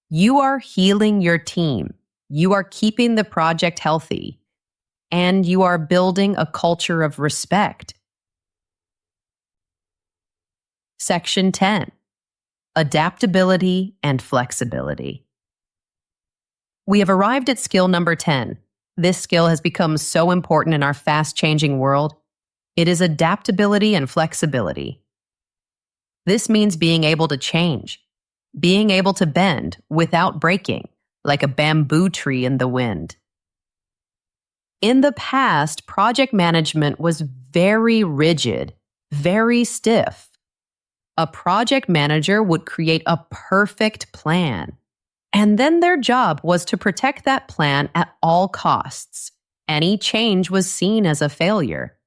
You are healing your team. You are keeping the project healthy, and you are building a culture of respect. Section 10. Adaptability and flexibility. We have arrived at skill number 10. This skill has become so important in our fast-changing world. It is adaptability and flexibility. This means being able to change, being able to bend without breaking, like a bamboo tree in the wind. In the past, project management was very rigid, very stiff. A project manager would create a perfect plan, and then their job was to protect that plan at all costs. Any change was seen as a failure.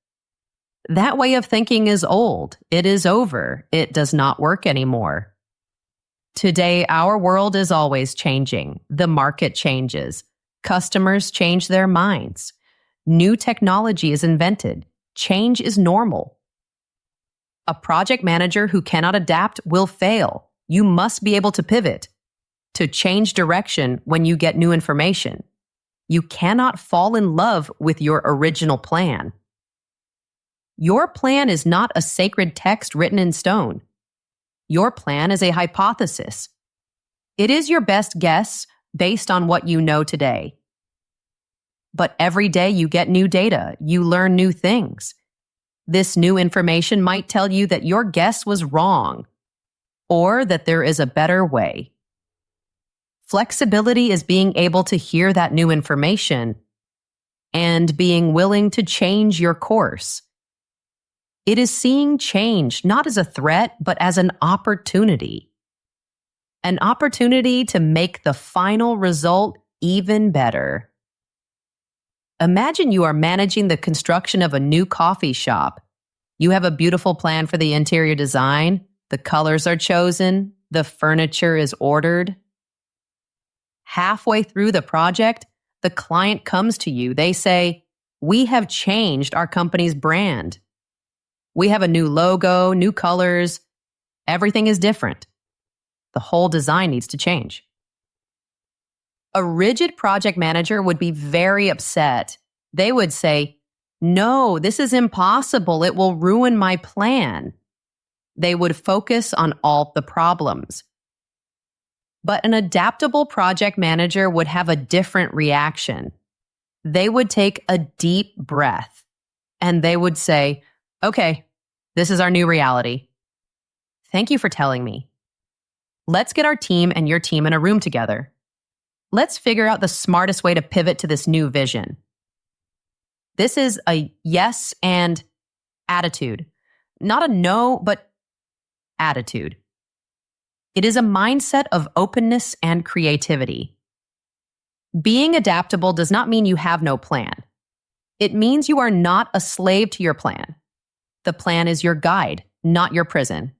That way of thinking is old. It is over. It does not work anymore. Today, our world is always changing. The market changes. Customers change their minds. New technology is invented. Change is normal. A project manager who cannot adapt will fail. You must be able to pivot, to change direction when you get new information. You cannot fall in love with your original plan. Your plan is not a sacred text written in stone. Your plan is a hypothesis. It is your best guess based on what you know today. But every day you get new data, you learn new things. This new information might tell you that your guess was wrong, or that there is a better way. Flexibility is being able to hear that new information and being willing to change your course. It is seeing change not as a threat, but as an opportunity. An opportunity to make the final result even better. Imagine you are managing the construction of a new coffee shop. You have a beautiful plan for the interior design. The colors are chosen. The furniture is ordered. Halfway through the project, the client comes to you. They say, "We have changed our company's brand. We have a new logo, new colors. Everything is different. The whole design needs to change." A rigid project manager would be very upset. They would say, "No, this is impossible. It will ruin my plan." They would focus on all the problems. But an adaptable project manager would have a different reaction. They would take a deep breath and they would say, "Okay, this is our new reality. Thank you for telling me. Let's get our team and your team in a room together. Let's figure out the smartest way to pivot to this new vision." This is a yes and attitude. Not a no, but attitude. It is a mindset of openness and creativity. Being adaptable does not mean you have no plan. It means you are not a slave to your plan. The plan is your guide, not your prison.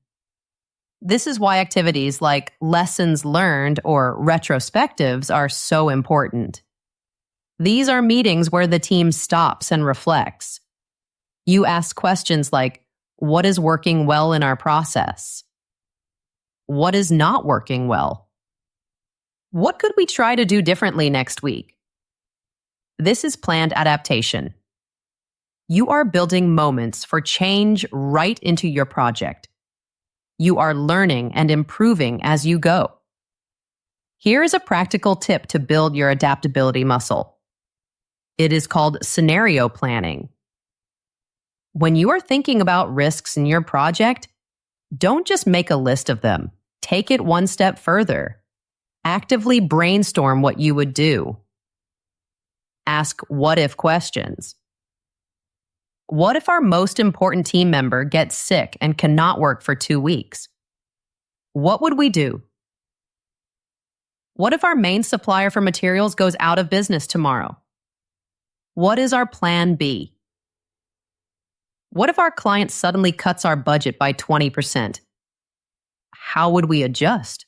This is why activities like lessons learned or retrospectives are so important. These are meetings where the team stops and reflects. You ask questions like, what is working well in our process? What is not working well? What could we try to do differently next week? This is planned adaptation. You are building moments for change right into your project. You are learning and improving as you go. Here is a practical tip to build your adaptability muscle. It is called scenario planning. When you are thinking about risks in your project, don't just make a list of them. Take it one step further. Actively brainstorm what you would do. Ask what-if questions. What if our most important team member gets sick and cannot work for 2 weeks? What would we do? What if our main supplier for materials goes out of business tomorrow? What is our plan B? What if our client suddenly cuts our budget by 20%? How would we adjust?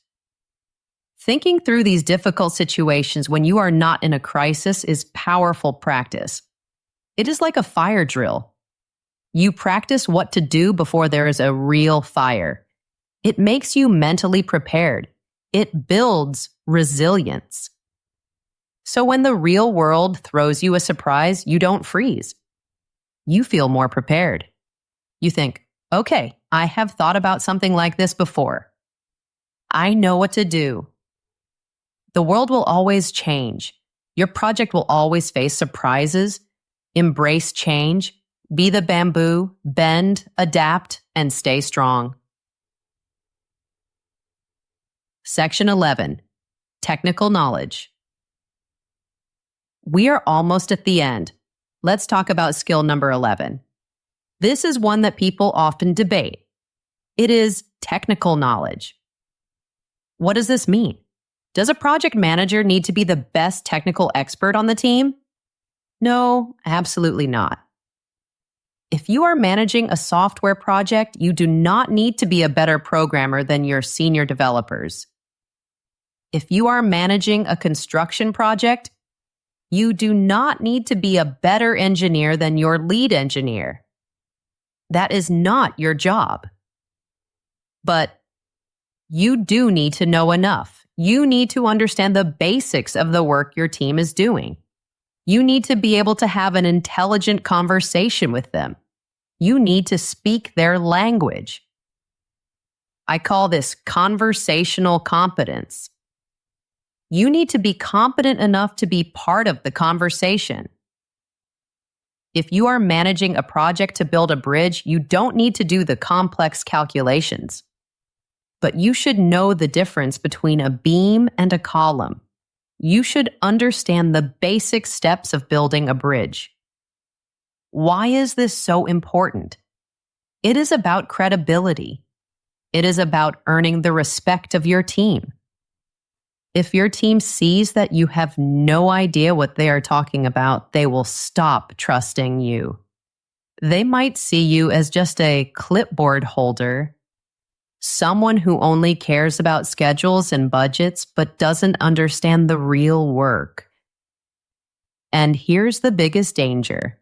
Thinking through these difficult situations when you are not in a crisis is powerful practice. It is like a fire drill. You practice what to do before there is a real fire. It makes you mentally prepared. It builds resilience. So when the real world throws you a surprise, you don't freeze. You feel more prepared. You think, okay, I have thought about something like this before. I know what to do. The world will always change. Your project will always face surprises. Embrace change. Be the bamboo, bend, adapt, and stay strong. Section 11. Technical knowledge. We are almost at the end. Let's talk about skill number 11. This is one that people often debate. It is technical knowledge. What does this mean? Does a project manager need to be the best technical expert on the team? No, absolutely not. If you are managing a software project, you do not need to be a better programmer than your senior developers. If you are managing a construction project, you do not need to be a better engineer than your lead engineer. That is not your job. But you do need to know enough. You need to understand the basics of the work your team is doing. You need to be able to have an intelligent conversation with them. You need to speak their language. I call this conversational competence. You need to be competent enough to be part of the conversation. If you are managing a project to build a bridge, you don't need to do the complex calculations. But you should know the difference between a beam and a column. You should understand the basic steps of building a bridge. Why is this so important? It is about credibility. It is about earning the respect of your team. If your team sees that you have no idea what they are talking about, they will stop trusting you. They might see you as just a clipboard holder, someone who only cares about schedules and budgets but doesn't understand the real work. And here's the biggest danger.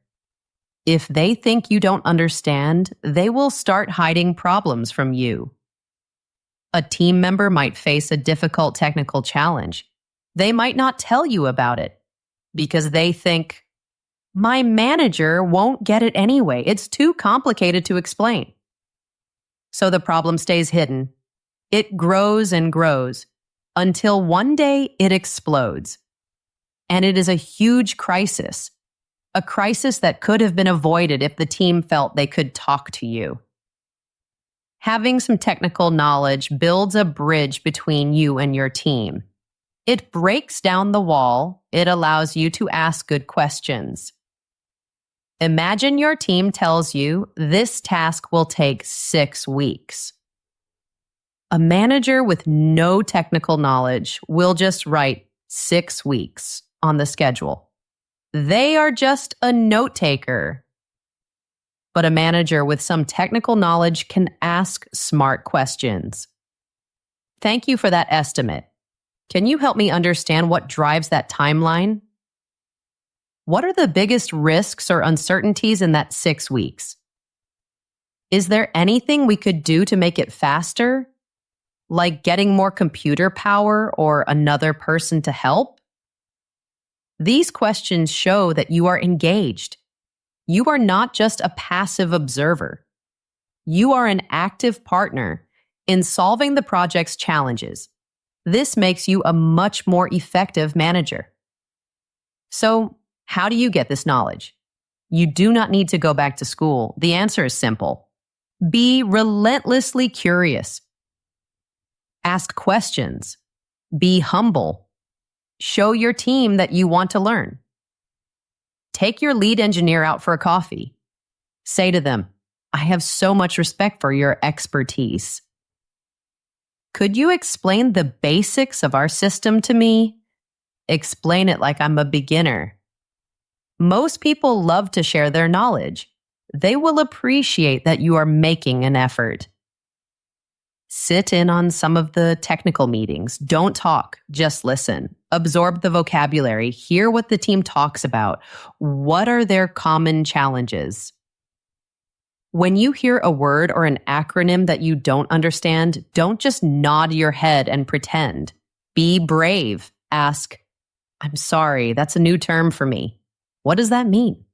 If they think you don't understand, they will start hiding problems from you. A team member might face a difficult technical challenge. They might not tell you about it because they think, my manager won't get it anyway. It's too complicated to explain. So the problem stays hidden. It grows and grows until one day it explodes. And it is a huge crisis, a crisis that could have been avoided if the team felt they could talk to you. Having some technical knowledge builds a bridge between you and your team. It breaks down the wall. It allows you to ask good questions. Imagine your team tells you this task will take 6 weeks. A manager with no technical knowledge will just write 6 weeks on the schedule. They are just a note taker. But a manager with some technical knowledge can ask smart questions. Thank you for that estimate. Can you help me understand what drives that timeline? What are the biggest risks or uncertainties in that 6 weeks? Is there anything we could do to make it faster? Like getting more computer power or another person to help? These questions show that you are engaged. You are not just a passive observer. You are an active partner in solving the project's challenges. This makes you a much more effective manager. So, how do you get this knowledge? You do not need to go back to school. The answer is simple. Be relentlessly curious. Ask questions. Be humble. Show your team that you want to learn. Take your lead engineer out for a coffee. Say to them, I have so much respect for your expertise. Could you explain the basics of our system to me? Explain it like I'm a beginner. Most people love to share their knowledge. They will appreciate that you are making an effort. Sit in on some of the technical meetings. Don't talk, just listen. Absorb the vocabulary. Hear what the team talks about. What are their common challenges? When you hear a word or an acronym that you don't understand, don't just nod your head and pretend. Be brave. Ask, "I'm sorry, that's a new term for me. What does that mean?"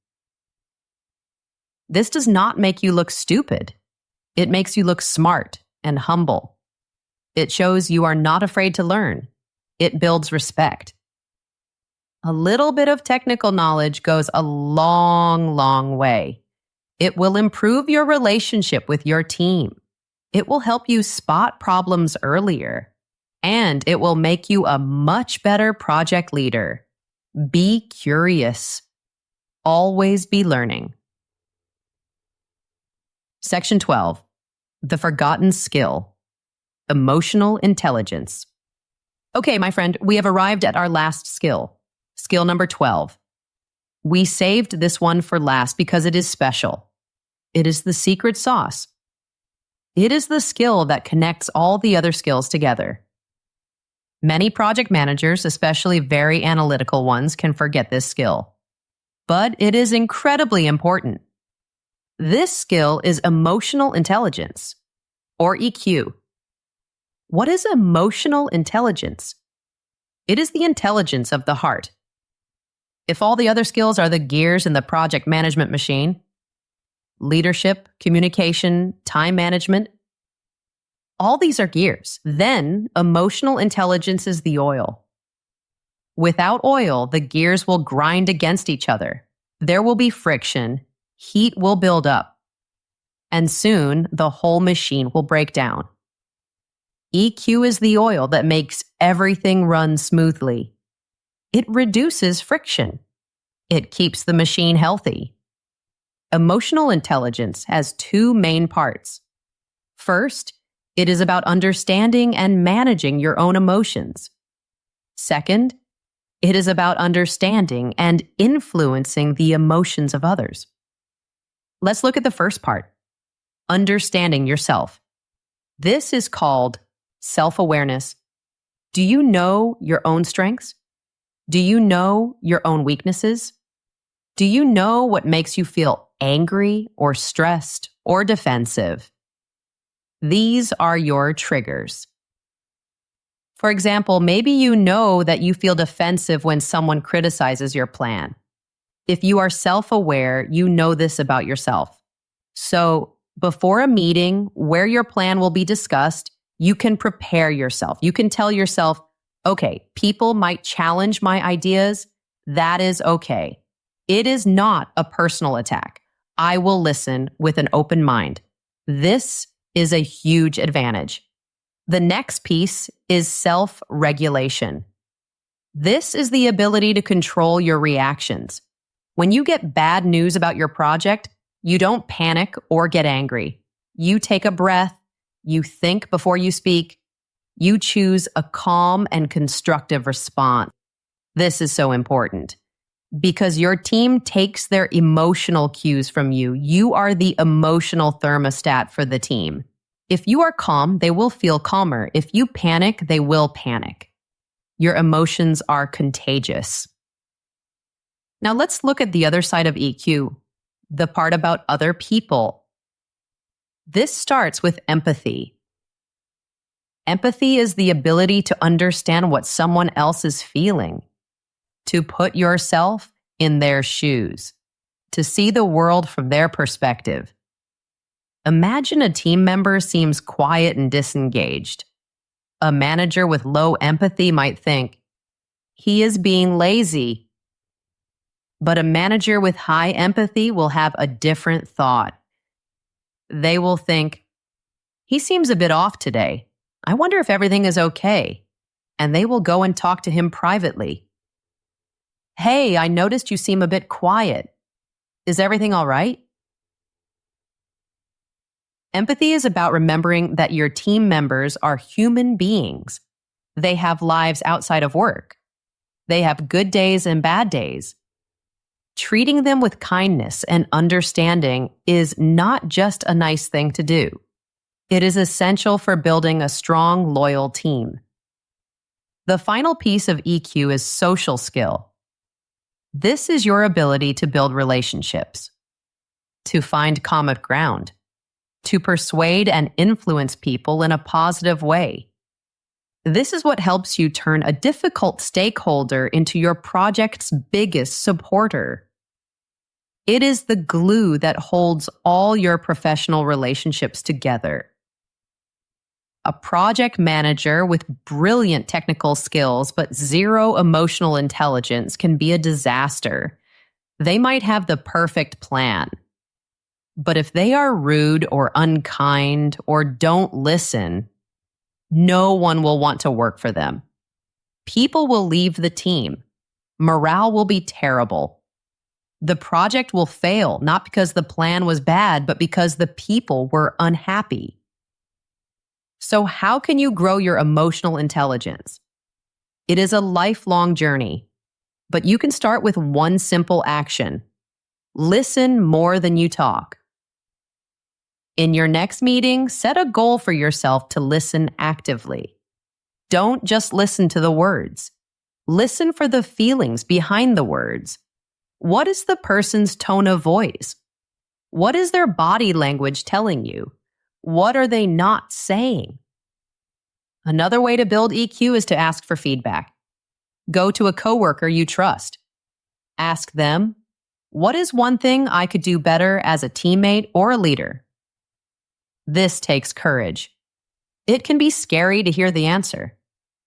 This does not make you look stupid. It makes you look smart and humble. It shows you are not afraid to learn. It builds respect. A little bit of technical knowledge goes a long, long way. It will improve your relationship with your team. It will help you spot problems earlier. And it will make you a much better project leader. Be curious. Always be learning. Section 12. The forgotten skill. Emotional intelligence. Okay, my friend, we have arrived at our last skill. Skill number 12. We saved this one for last because it is special. It is the secret sauce. It is the skill that connects all the other skills together. Many project managers, especially very analytical ones, can forget this skill. But it is incredibly important. This skill is emotional intelligence, or EQ. What is emotional intelligence? It is the intelligence of the heart. If all the other skills are the gears in the project management machine, leadership, communication, time management, all these are gears. Then emotional intelligence is the oil. Without oil, the gears will grind against each other. There will be friction, heat will build up, and soon the whole machine will break down. EQ is the oil that makes everything run smoothly. It reduces friction. It keeps the machine healthy. Emotional intelligence has two main parts. First, it is about understanding and managing your own emotions. Second, it is about understanding and influencing the emotions of others. Let's look at the first part, understanding yourself. This is called self-awareness. Do you know your own strengths? Do you know your own weaknesses? Do you know what makes you feel angry or stressed or defensive? These are your triggers. For example, maybe you know that you feel defensive when someone criticizes your plan. If you are self-aware, you know this about yourself. So, before a meeting where your plan will be discussed, you can prepare yourself. You can tell yourself, okay, people might challenge my ideas. That is okay. It is not a personal attack. I will listen with an open mind. This is a huge advantage. The next piece is self-regulation. This is the ability to control your reactions. When you get bad news about your project, you don't panic or get angry. You take a breath, you think before you speak, you choose a calm and constructive response. This is so important because your team takes their emotional cues from you. You are the emotional thermostat for the team. If you are calm, they will feel calmer. If you panic, they will panic. Your emotions are contagious. Now let's look at the other side of EQ, the part about other people. This starts with empathy. Empathy is the ability to understand what someone else is feeling, to put yourself in their shoes, to see the world from their perspective. Imagine a team member seems quiet and disengaged. A manager with low empathy might think, he is being lazy. But a manager with high empathy will have a different thought. They will think, he seems a bit off today. I wonder if everything is okay. And they will go and talk to him privately. Hey, I noticed you seem a bit quiet. Is everything all right? Empathy is about remembering that your team members are human beings. They have lives outside of work. They have good days and bad days. Treating them with kindness and understanding is not just a nice thing to do. It is essential for building a strong, loyal team. The final piece of EQ is social skill. This is your ability to build relationships, to find common ground, to persuade and influence people in a positive way. This is what helps you turn a difficult stakeholder into your project's biggest supporter. It is the glue that holds all your professional relationships together. A project manager with brilliant technical skills but zero emotional intelligence can be a disaster. They might have the perfect plan, but if they are rude or unkind or don't listen, no one will want to work for them. People will leave the team. Morale will be terrible. The project will fail, not because the plan was bad, but because the people were unhappy. So how can you grow your emotional intelligence? It is a lifelong journey, but you can start with one simple action. Listen more than you talk. In your next meeting, set a goal for yourself to listen actively. Don't just listen to the words. Listen for the feelings behind the words. What is the person's tone of voice? What is their body language telling you? What are they not saying? Another way to build EQ is to ask for feedback. Go to a coworker you trust. Ask them, what is one thing I could do better as a teammate or a leader? This takes courage. It can be scary to hear the answer,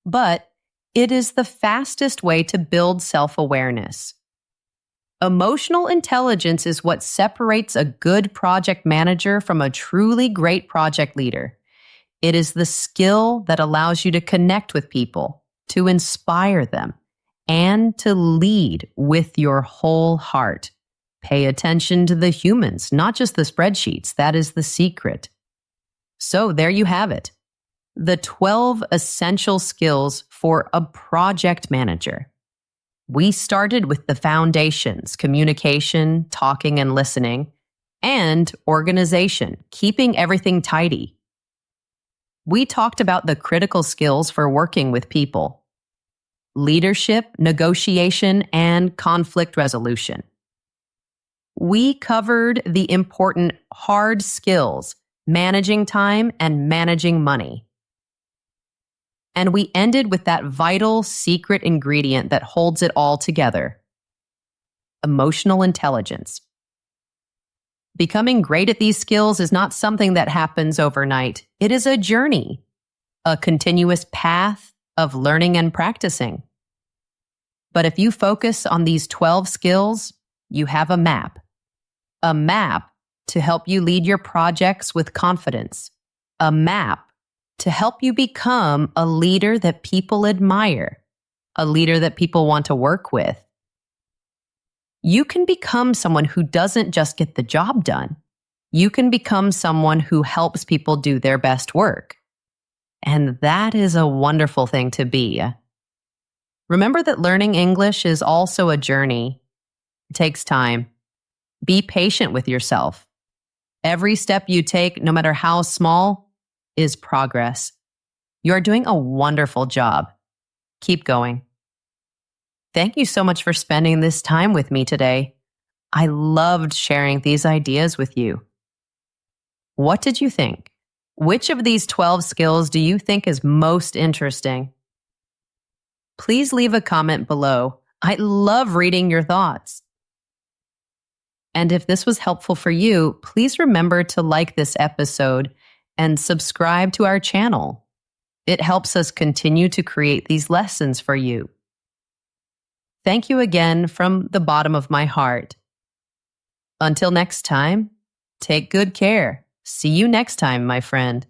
but it is the fastest way to build self-awareness. Emotional intelligence is what separates a good project manager from a truly great project leader. It is the skill that allows you to connect with people, to inspire them, and to lead with your whole heart. Pay attention to the humans, not just the spreadsheets. That is the secret. So there you have it. The 12 essential skills for a project manager. We started with the foundations, communication, talking and listening, and organization, keeping everything tidy. We talked about the critical skills for working with people: leadership, negotiation, and conflict resolution. We covered the important hard skills: managing time and managing money. And we ended with that vital secret ingredient that holds it all together: emotional intelligence. Becoming great at these skills is not something that happens overnight. It is a journey, a continuous path of learning and practicing. But if you focus on these 12 skills, you have a map to help you lead your projects with confidence, a map to help you become a leader that people admire, a leader that people want to work with. You can become someone who doesn't just get the job done. You can become someone who helps people do their best work. And that is a wonderful thing to be. Remember that learning English is also a journey. It takes time. Be patient with yourself. Every step you take, no matter how small, is progress. You are doing a wonderful job. Keep going. Thank you so much for spending this time with me today. I loved sharing these ideas with you. What did you think? Which of these 12 skills do you think is most interesting? Please leave a comment below. I love reading your thoughts. And if this was helpful for you, please remember to like this episode and subscribe to our channel. It helps us continue to create these lessons for you. Thank you again from the bottom of my heart. Until next time, take good care. See you next time, my friend.